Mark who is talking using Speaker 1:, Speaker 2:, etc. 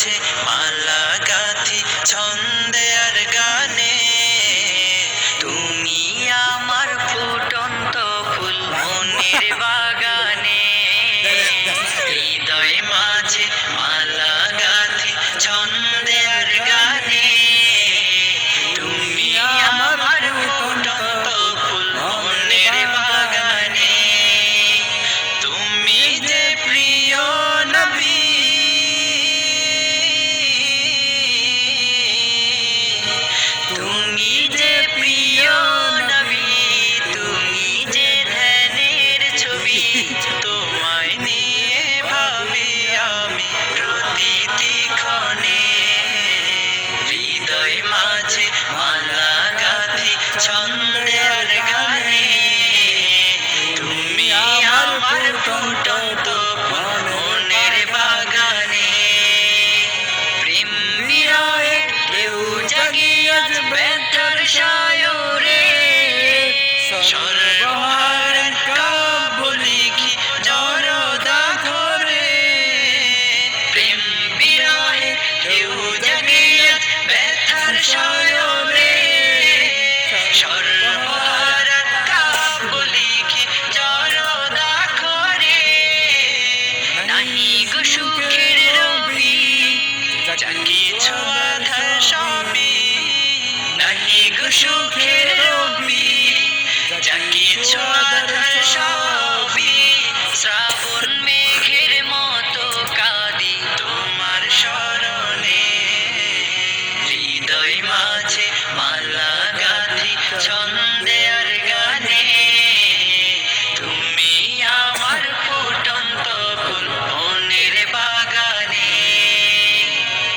Speaker 1: মাঝে মালা গাঁথি ছন্দে আর গানে। তুমি আমার ফুটন্ত ফুল মনের বাগানে। হৃদয় মাঝে মালা গাঁথি ছন্দে আর গানে। তুমি আমার ফুটন্ত ফুল মনের বাগানে। তুমি যে প্রিয় নবী, তুমি যে প্রিয় নবী, তুমি যে ধ্যানের ছবি। তোমায় নিয়ে ভাবি আমি প্রতিটি ক্ষণে। হৃদয় মাঝে মালা গাঁথি ছন্দে